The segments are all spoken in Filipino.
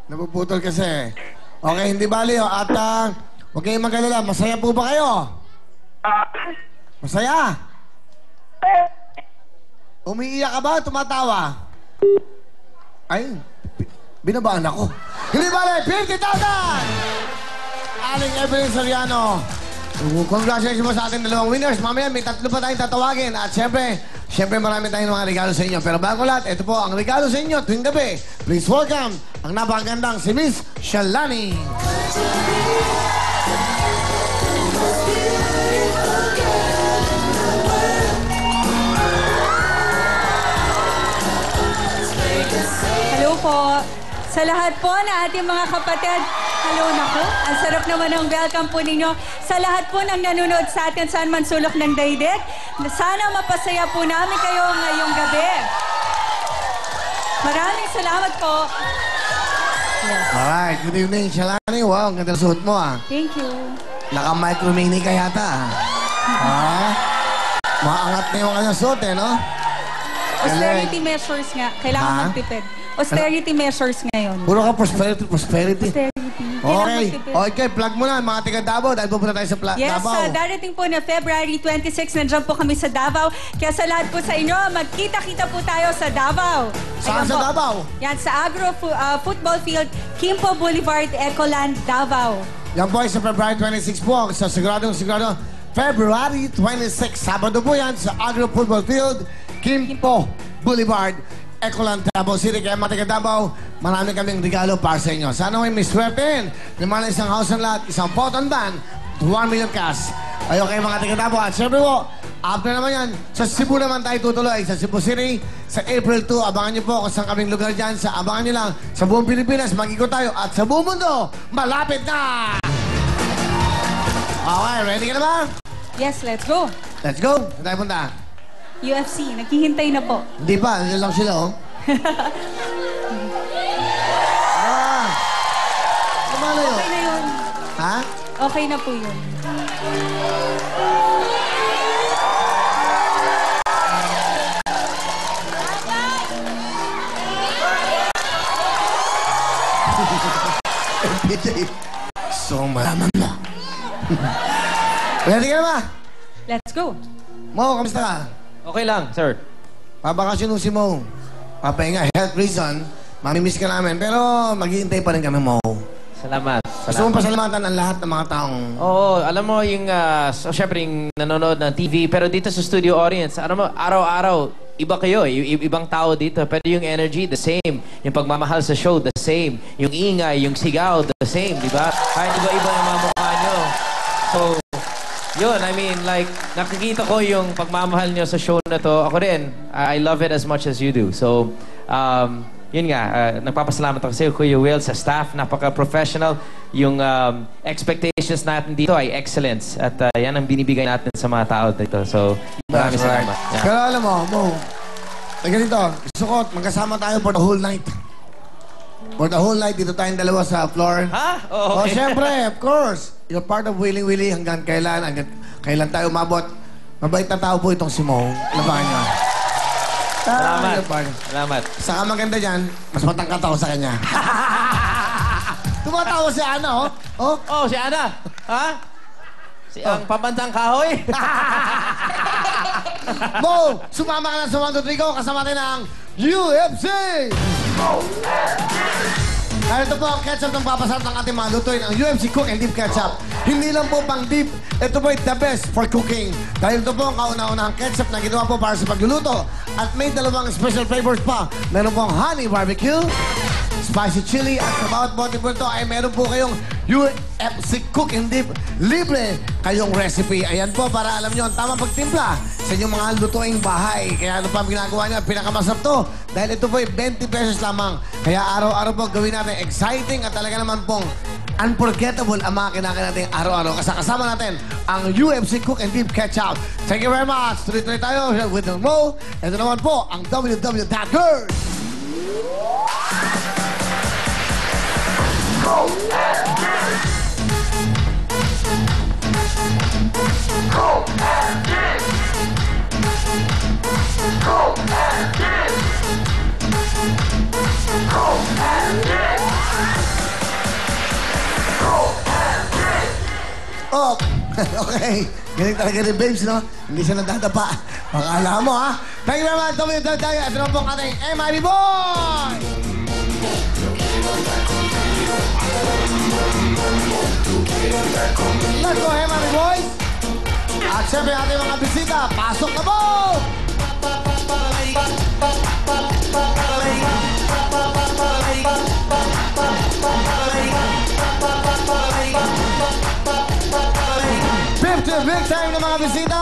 Napuputol kasi. Okay, hindi bali. At huwag kayong mag-alala. Masaya po ba kayo? Masaya? Umiiyak ka ba? Tumatawa? Ay, binabaan ako. Hindi bali, 50,000! Aling Evelyn Soriano. Congratulations po sa ating dalawang winners. Mamaya may tatlo pa tayong tatawagin. At syempre marami tayong mga regalo sa inyo. Pero bago lahat, ito po ang regalo sa inyo tuwing gabi. Please welcome ang napakagandang si Miss Shalani. Hello po. Sa lahat po na ating mga kapatid, hello na po. Ang sarap naman ng welcome po ninyo. Sa lahat po ng nanonood sa atin saan man sulok ng daigdig, sana mapasaya po namin kayo ngayong gabi. Maraming salamat po. Yes. Alright, good evening, Shalani. Wow, ang ganda suot mo Thank you. Naka-micro mini ka yata Maangat na yung kanyang suot no? Austerity measures nga. Kailangan magtipid. Austerity measures ngayon. Puro ka prosperity. Austerity. Okay, plug mo na mga taga Davao dahil pupunta tayo sa Davao. Yes, darating po na February 26, nandiyan po kami sa Davao. Kaya sa lahat po sa inyo, magkita-kita po tayo sa Davao. Saan sa Davao? Yan, sa Agro Football Field, Kimpo Boulevard, Ecoland, Davao. Yan po ay sa February 26 po. Sa sigurado, February 26. Sabado po yan sa Agro Football Field, Kimpo Boulevard, Ecoland, Davao City. Kaya mga taga Davao, marami kaming regalo para sa inyo. Sana may miswertein. Naman isang house and lot, isang photon van, 1 million cash. Ayun kayo mga taga Davao. At syempre po, after naman yan, sa Cebu naman tayo tutuloy. Sa Cebu City, sa April 2, abangan nyo po kung saan kaming lugar dyan. Abangan nyo lang, sa buong Pilipinas, mag-ikot tayo. At sa buong mundo, malapit na! Okay, ready ka na ba? Yes, let's go. Let's go. Saan tayo punta? UFC, naghihintay na po. Hindi pa, nandiyan lang sila, Kumala yun. Okay na yun. Ha? Okay na po yun. So, malaman mo. Ready ka na ba? Let's go. Mo, kamusta ka? Okay lang, sir. Papakasyon si Mo. Papahinga, health reason. Mamimiss ka namin. Pero maghihintay pa rin kami, Mo. Salamat. Gusto mong pasalamatan ang lahat ng mga taong... Oo, alam mo yung, syempre yung nanonood ng TV, pero dito sa studio audience, alam mo, araw-araw, iba kayo, ibang tao dito. Pero yung energy, the same. Yung pagmamahal sa show, the same. Yung ingay, yung sigaw, the same, di ba? Kahit iba-iba yung mga mukha nyo. So, yun, I mean, like, nakikita ko yung pagmamahal nyo sa show na to. Ako rin, I love it as much as you do. So, yun nga, nagpapasalamat ako sa iyo, Kuya Will, sa staff, napaka-professional. Yung expectations natin dito ay excellence. At yan ang binibigay natin sa mga tao dito. So, maraming salamat. Yeah. Pero alam mo, Mo, ganito, gusto ko magkasama tayo for the whole night. For the whole night, dito tayong dalawa sa floor. Ha? Oh, okay. Siyempre, of course. You're part of Willing Willie hanggang kailan tayo umabot. Mabait na tao po itong si Mo. Labahan niyo. Salamat. Salamat. Saka maganda dyan, mas matangkat ako sa kanya. Tumatawa si Ana, Oh, si Ana. Ha? Ang pambansang kahoy. Mo, sumama ka na sa 1, 2, 3 ko. Kasama natin ang UFC! Ito po ang ketchup ng papasarap ng ating mga lutuin, ang UFC Cook and Deep Ketchup. Hindi lang po pang deep, ito po ay the best for cooking. Dahil ito po ang kauna-unahang ketchup na ginawa po para sa pagluluto. At may dalawang special flavors pa. Meron pong honey barbecue, spicy chili, at sa bawat bote po ito ay meron po kayong UFC Cook and Deep libre kayong recipe. Ayan po, para alam nyo ang tamang pagtimpla sa inyong mga lutuing bahay. Kaya ano pa ang ginagawa niya, pinakamasarap to. Dahil ito po ay 20 pesos lamang. Kaya araw-araw po gawin natin exciting at talaga naman pong unforgettable ang mga kinakain natin araw-araw. Kasama natin ang UFC Cook and Deep Ketchup. Thank you very much. Tuloy-tuloy tayo with the Mo. Ito naman po ang WW.Girls. Okay. Galing talaga ni Babes, no? Hindi siya nadadapa. Pakala mo, ha? Thank you very much. Ito na po ang ating MIB Boy! Let's go, MIB Boys! At syempre, ating mga bisita, pasok na po! Big time ng mga bisita.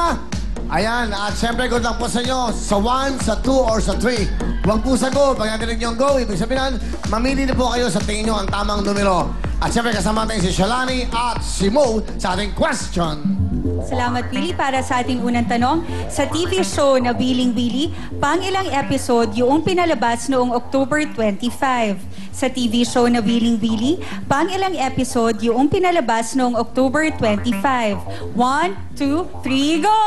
Ayan, at syempre good luck po sa inyo sa 1, sa 2, or sa 3. Huwag po sa go. Pag natinig niyo ang go, ibig sabihin, mamili na po kayo sa tingin niyo ang tamang numero. At syempre kasama natin si Shalani at si Mo sa ating question. Salamat, Billy. Para sa ating unang tanong, sa TV show na Biling Billy, pang-ilang episode yung pinalabas noong October 25? Sa TV show na Biling Billy, pang-ilang episode yung pinalabas noong October 25? 1, 2, 3, go!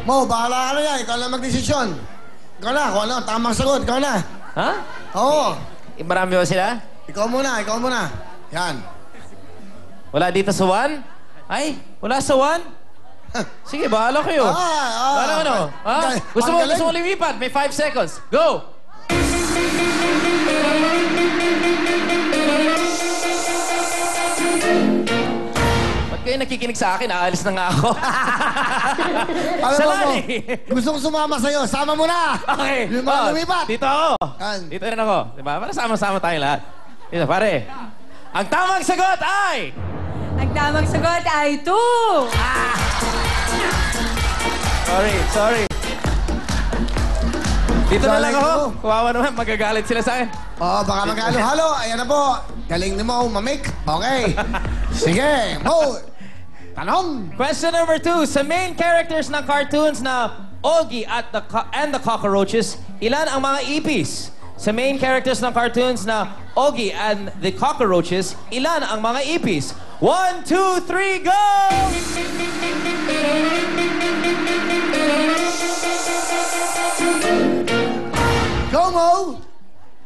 Mo, bahala ka na yan. Ikaw na magdesisyon. Ikaw na, kung ano, tamang sagot. Ikaw na. Ha? Oo. Marami ba sila? Ikaw muna, ikaw muna. Yan. Wala dito sa 1? Ay, wala sa 1? Sige, bahala kayo. Bahala ano? Ha? Gusto mo lumipat? May 5 seconds. Go! Ba't kayo nakikinig sa akin? Aalis na nga ako. Alam mo, Shalani! gusto kong sumama sa'yo. Sama mo na! Okay. Yung mga lumipat. Dito ako. Yan. Dito rin ako. Diba? Para sama-sama tayo lahat. Dito, pare. Ang tamang sagot ay... Ang tamang sagot ay 2. Sorry. Dito na lang Galing ako. mo. Kawawa naman, magagalit sila sa akin. Oo, baka mag-halo-halo. Ayan na po. Galing ni Mo, mamik. Okay. Sige, Mo. Tanong. Question number 2. Sa main characters ng cartoons na Ogie at and the Cockroaches, ilan ang mga ipis? Sa main characters ng cartoons na Ogie and the Cockroaches, ilan ang mga ipis? 1, 2, 3, go! Go, Mo.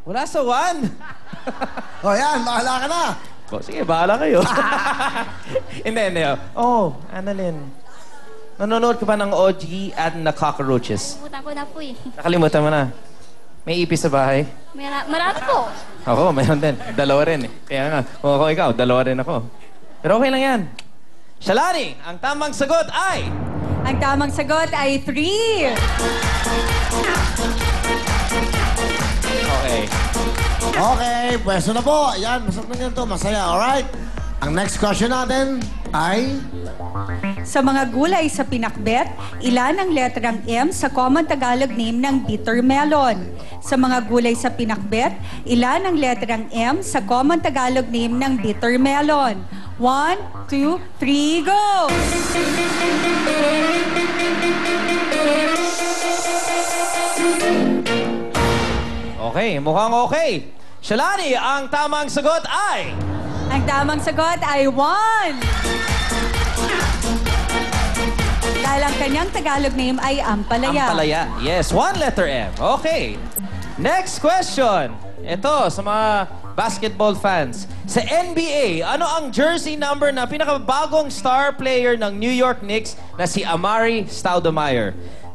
Wala sa 1. O yan, bahala ka na. Oh, sige, bahala kayo. Hindi. Oh, Annalyn. Nanonood ka ba ng Ogie and the Cockroaches? Puta ko na po eh. Nakalimutan mo na. May ipis sa bahay? Marami po. Ako, mayroon din. Dalawa rin eh. Kaya nga, kung ako ikaw, dalawa rin ako. Pero okay lang yan. Shalani, ang tamang sagot ay... Ang tamang sagot ay 3. Okay. Okay, pwesto na po. Ayan, masarap na ganito. Masaya, alright? Ang next question natin ay... Sa mga gulay sa pinakbet, ilan ang letrang M sa common Tagalog name ng bitter melon? Sa mga gulay sa pinakbet, ilan ang letrang M sa common Tagalog name ng bitter melon? 1, 2, 3, go! Okay, mukhang okay. Shalani, ang tamang sagot ay... Ang tamang sagot ay 1. Dahil ang kanyang Tagalog name ay Ampalaya. Ampalaya. Yes, 1 letter M. Okay. Next question. Ito, sa mga basketball fans. Sa NBA, ano ang jersey number na pinakabagong star player ng New York Knicks na si Amari Stoudemire?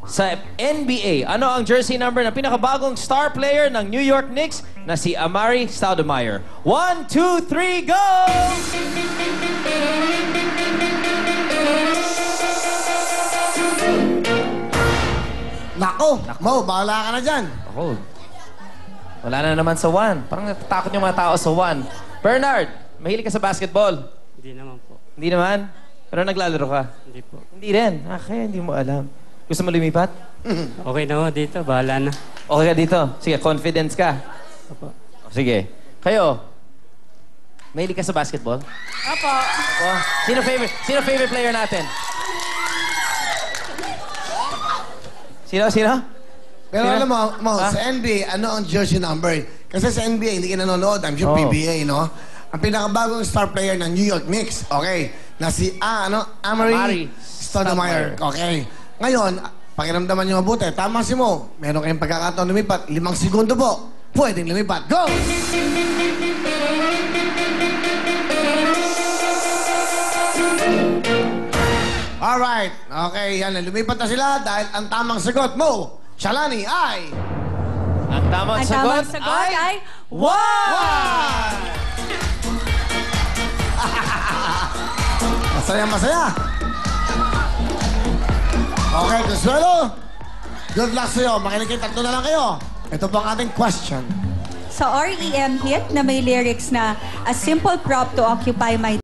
Sa NBA, ano ang jersey number na pinakabagong star player ng New York Knicks na si Amari Stoudemire? 1, 2, 3, go! Nako, Mo, bahala ka na dyan. Ako, wala na naman sa 1. Parang natatakot yung mga tao sa 1. Bernard, mahilig ka sa basketball? Hindi naman po. Hindi naman? Pero naglalaro ka? Hindi po. Hindi rin. Kaya hindi mo alam. Gusto mo lumipat? Okay na ho dito. Bahala na. Okay ka dito. Sige, confidence ka. Opo. Sige. Kayo, mahilig ka sa basketball? Opo. Oh, sino favorite player natin? Sino? Pero Sino? alam mo, Ha? sa NBA, ano ang jersey number? Kasi sa NBA, hindi ka nanonood. I'm sure Oh. PBA, no? Ang pinakabagong star player ng New York Knicks, okay, na si, Amari Amari Stoudemire. Okay. Ngayon, pakiramdaman niyo mabuti. Tama si Mo. Meron kayong pagkakataon lumipat. 5 segundo po. pwedeng lumipat. Go! Alright. Okay, yan. Lumipat na sila dahil ang tamang sagot mo, Shalani, ay... Ang tamang Ang sagot, tamang sagot ay... One! Masaya. Okay, Consuelo. Good luck sa'yo. Makinig kayo, tatlo na lang kayo. Ito po ang ating question. Sa REM hit na may lyrics na A Simple Prop to Occupy My